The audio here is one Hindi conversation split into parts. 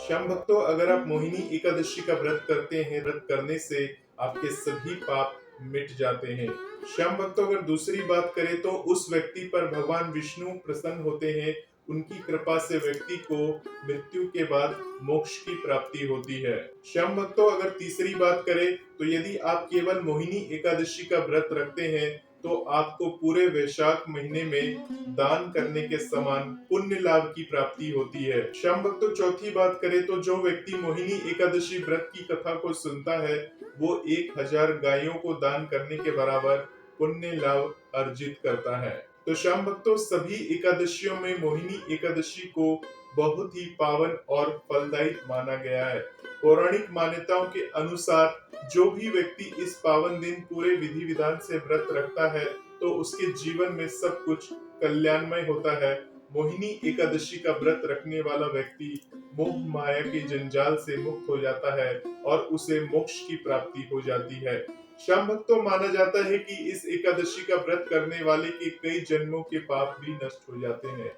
श्याम भक्तों, अगर आप मोहिनी एकादशी का व्रत करते हैं, व्रत करने से आपके सभी पाप मिट जाते हैं। श्याम भक्तों, अगर दूसरी बात करें तो उस व्यक्ति पर भगवान विष्णु प्रसन्न होते हैं। उनकी कृपा से व्यक्ति को मृत्यु के बाद मोक्ष की प्राप्ति होती है। श्याम भक्तों, अगर तीसरी बात करें तो यदि आप केवल मोहिनी एकादशी का व्रत रखते हैं तो आपको पूरे वैशाख महीने में दान करने के समान पुण्य लाभ की प्राप्ति होती है। श्याम भक्तों, चौथी बात करें तो जो व्यक्ति मोहिनी एकादशी व्रत की कथा को सुनता है वो 1000 गायों को दान करने के बराबर पुण्य लाभ अर्जित करता है। तो श्याम भक्तों, सभी एकादशियों में मोहिनी एकादशी को बहुत ही पावन और फलदायी माना गया है। पौराणिक मान्यताओं के अनुसार जो भी व्यक्ति इस पावन दिन पूरे विधि विधान से व्रत रखता है तो उसके जीवन में सब कुछ कल्याणमय होता है। मोहिनी एकादशी का व्रत रखने वाला व्यक्ति मोह माया के जंजाल से मुक्त हो जाता है और उसे मोक्ष की प्राप्ति हो जाती है। श्याम भक्तों, माना जाता है कि इस एकादशी का व्रत करने वाले के कई जन्मों के पाप भी नष्ट हो जाते हैं।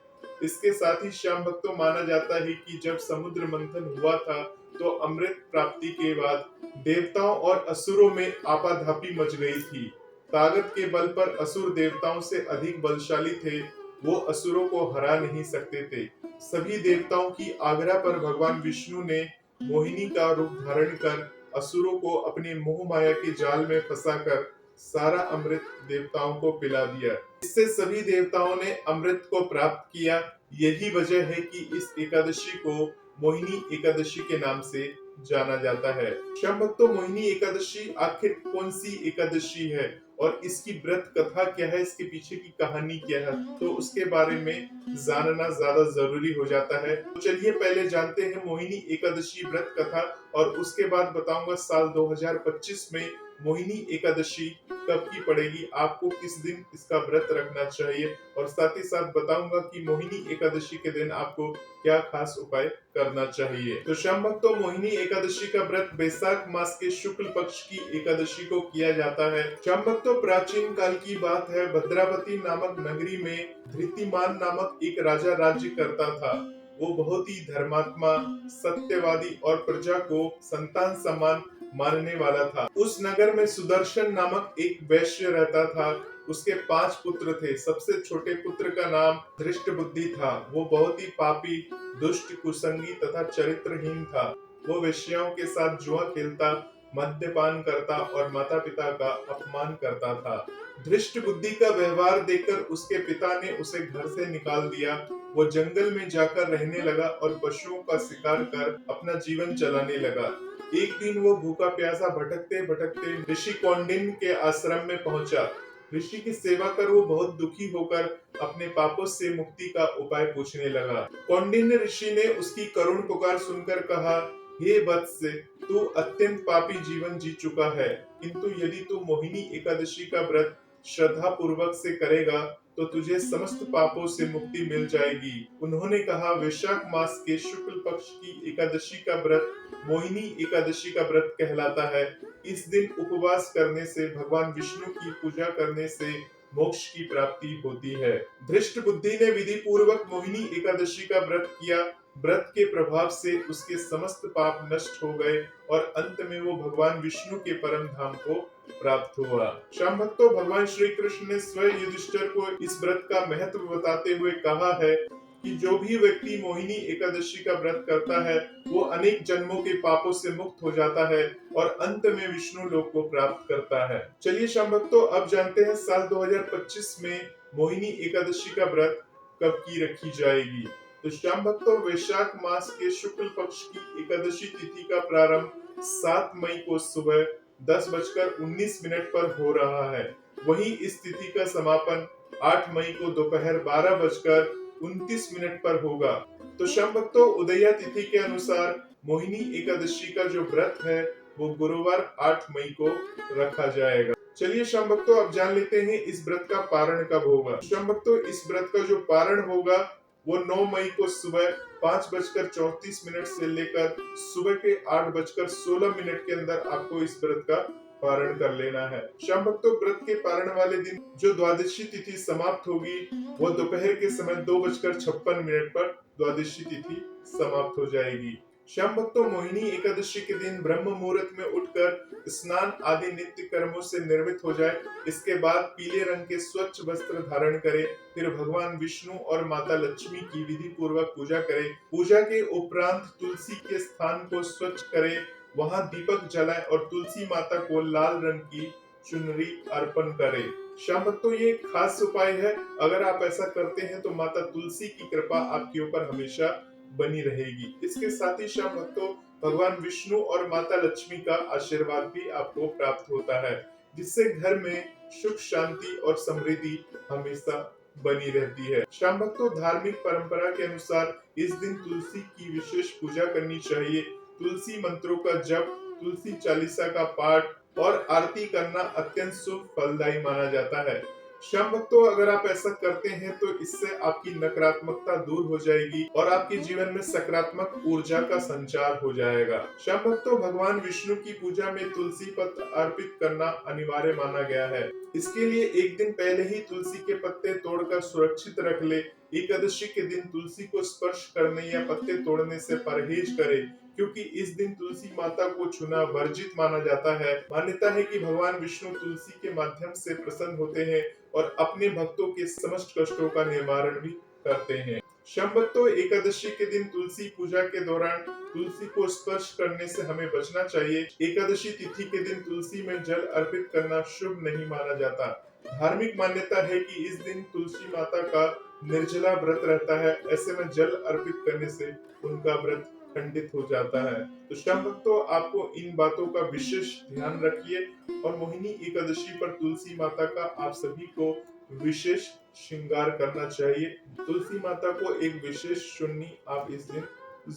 इसके साथ ही श्याम भक्तों, माना जाता है कि जब समुद्र मंथन हुआ था तो अमृत प्राप्ति के बाद देवताओं और असुरों में आपाधापी मच गई थी। ताकत के बल पर असुर देवताओं से अधिक बलशाली थे। वो असुरों को हरा नहीं सकते थे। सभी देवताओं की आज्ञा पर भगवान विष्णु ने मोहिनी का रूप धारण कर असुरों को अपने मोह माया के जाल में फंसाकर सारा अमृत देवताओं को पिला दिया। इससे सभी देवताओं ने अमृत को प्राप्त किया। यही वजह है कि इस एकादशी को मोहिनी एकादशी के नाम से जाना जाता है। श्याम भक्तों, मोहिनी एकादशी आखिर कौन सी एकादशी है और इसकी व्रत कथा क्या है, इसके पीछे की कहानी क्या है, तो उसके बारे में जानना ज्यादा जरूरी हो जाता है। तो चलिए पहले जानते हैं मोहिनी एकादशी व्रत कथा और उसके बाद बताऊंगा साल 2025 में मोहिनी एकादशी कब की पड़ेगी, आपको किस दिन इसका व्रत रखना चाहिए और साथ ही साथ बताऊंगा कि मोहिनी एकादशी के दिन आपको क्या खास उपाय करना चाहिए। तो श्याम भक्तों, मोहिनी एकादशी का व्रत वैशाख मास के शुक्ल पक्ष की एकादशी को किया जाता है। श्याम भक्तों, प्राचीन काल की बात है, भद्रावती नामक नगरी में धृतिमान नामक एक राजा राज्य करता था। वो बहुत ही धर्मात्मा, सत्यवादी और प्रजा को संतान समान मानने वाला था। उस नगर में सुदर्शन नामक एक वैश्य रहता था। उसके 5 पुत्र थे। सबसे छोटे पुत्र का नाम धृष्ट बुद्धि था। वो बहुत ही पापी, दुष्ट, कुसंगी तथा चरित्रहीन था। वो वेश्याओं के साथ जुआ खेलता, मद्यपान करता और माता पिता का अपमान करता था। धृष्ट बुद्धि का व्यवहार देखकर उसके पिता ने उसे घर से निकाल दिया। वो जंगल में जाकर रहने लगा और पशुओं का शिकार कर अपना जीवन चलाने लगा। एक दिन वो भूखा प्यासा भटकते भटकते ऋषि कौंडिन्य के आश्रम में पहुंचा। ऋषि की सेवा कर वो बहुत दुखी होकर अपने पापों से मुक्ति का उपाय पूछने लगा। कौंडिन्य ऋषि ने उसकी करुण पुकार सुनकर कहा, हे वत्स, तू अत्यंत पापी जीवन जी चुका है, किंतु यदि तू मोहिनी एकादशी का व्रत श्रद्धा पूर्वक से करेगा तो तुझे समस्त पापों से मुक्ति मिल जाएगी। उन्होंने कहा, वैशाख मास के शुक्ल पक्ष की एकादशी का व्रत मोहिनी एकादशी का व्रत कहलाता है। इस दिन उपवास करने से, भगवान विष्णु की पूजा करने से मोक्ष की प्राप्ति होती है। धृष्ट बुद्धि ने विधि पूर्वक मोहिनी एकादशी का व्रत किया। व्रत के प्रभाव से उसके समस्त पाप नष्ट हो गए और अंत में वो भगवान विष्णु के परम धाम को प्राप्त हुआ। श्याम भक्तों, भगवान श्री कृष्ण ने स्वयं युधिष्ठिर को इस व्रत का महत्व बताते हुए कहा है कि जो भी व्यक्ति मोहिनी एकादशी का व्रत करता है वो अनेक जन्मों के पापों से मुक्त हो जाता है और अंत में विष्णु लोक को प्राप्त करता है। चलिए श्याम भक्तों, अब जानते हैं साल 2025 में मोहिनी एकादशी का व्रत कब की रखी जाएगी। तो श्याम भक्तों, वैशाख मास के शुक्ल पक्ष की एकादशी तिथि का प्रारंभ 7 मई को सुबह 10:19 पर हो रहा है। वहीं इस तिथि का समापन 8 मई को दोपहर 12:29 पर होगा। तो श्याम भक्तों, उदया तिथि के अनुसार मोहिनी एकादशी का जो व्रत है वो गुरुवार 8 मई को रखा जाएगा। चलिए श्याम भक्तों, अब जान लेते हैं इस व्रत का पारण कब होगा। श्याम भक्तों, इस व्रत का जो पारण होगा वो 9 मई को सुबह 5:34 से लेकर सुबह के 8:16 के अंदर आपको इस व्रत का पारण कर लेना है। श्याम भक्तों, व्रत के पारण वाले दिन जो द्वादशी तिथि समाप्त होगी वो दोपहर के समय 2:56 पर द्वादशी तिथि समाप्त हो जाएगी। श्याम भक्तों, मोहिनी एकादशी के दिन ब्रह्म मुहूर्त में उठकर स्नान आदि नित्य कर्मों से निर्मित हो जाए। इसके बाद पीले रंग के स्वच्छ वस्त्र धारण करें। फिर भगवान विष्णु और माता लक्ष्मी की विधि पूर्वक पूजा करें। पूजा के उपरांत तुलसी के स्थान को स्वच्छ करें, वहां दीपक जलाएं और तुलसी माता को लाल रंग की चुनरी अर्पण करें। श्याम भक्तों, ये एक खास उपाय है। अगर आप ऐसा करते हैं तो माता तुलसी की कृपा आपके ऊपर हमेशा बनी रहेगी। इसके साथ ही श्याम भक्तों, भगवान विष्णु और माता लक्ष्मी का आशीर्वाद भी आपको प्राप्त होता है, जिससे घर में सुख शांति और समृद्धि हमेशा बनी रहती है। श्याम भक्तों, धार्मिक परंपरा के अनुसार इस दिन तुलसी की विशेष पूजा करनी चाहिए। तुलसी मंत्रों का जप, तुलसी चालीसा का पाठ और आरती करना अत्यंत शुभ फलदायी माना जाता है। श्याम भक्तों, अगर आप ऐसा करते हैं तो इससे आपकी नकारात्मकता दूर हो जाएगी और आपके जीवन में सकारात्मक ऊर्जा का संचार हो जाएगा। श्याम भक्तों, भगवान विष्णु की पूजा में तुलसी पत्र अर्पित करना अनिवार्य माना गया है। इसके लिए एक दिन पहले ही तुलसी के पत्ते तोड़कर सुरक्षित रख ले। एकादशी के दिन तुलसी को स्पर्श करने या पत्ते तोड़ने से परहेज करें, क्योंकि इस दिन तुलसी माता को छूना वर्जित माना जाता है। मान्यता है कि भगवान विष्णु तुलसी के माध्यम से प्रसन्न होते हैं और अपने भक्तों के समस्त कष्टों का निवारण भी करते हैं। श्याम भक्तों, एकादशी के दिन तुलसी पूजा के दौरान तुलसी को स्पर्श करने से हमें बचना चाहिए। एकादशी तिथि के दिन तुलसी में जल अर्पित करना शुभ नहीं माना जाता। धार्मिक मान्यता है कि इस दिन तुलसी माता का निर्जला व्रत रहता है। ऐसे में जल अर्पित करने से उनका व्रत खंडित हो जाता है। तो श्याम भक्तों, आपको इन बातों का विशेष ध्यान रखिए और मोहिनी एकादशी पर तुलसी माता का आप सभी को विशेष श्रृंगार करना चाहिए। तुलसी माता को एक विशेष चुन्नी आप इस दिन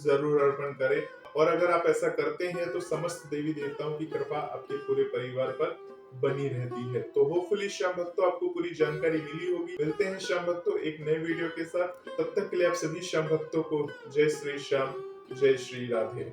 जरूर अर्पण करें और अगर आप ऐसा करते हैं तो समस्त देवी देवताओं की कृपा आपके पूरे परिवार पर बनी रहती है। तो होपफुली श्याम भक्तों, आपको पूरी जानकारी मिली होगी। मिलते हैं श्याम भक्तों एक नए वीडियो के साथ। तब तक के लिए आप सभी श्याम भक्तों को जय श्री श्याम, जय श्री राधे।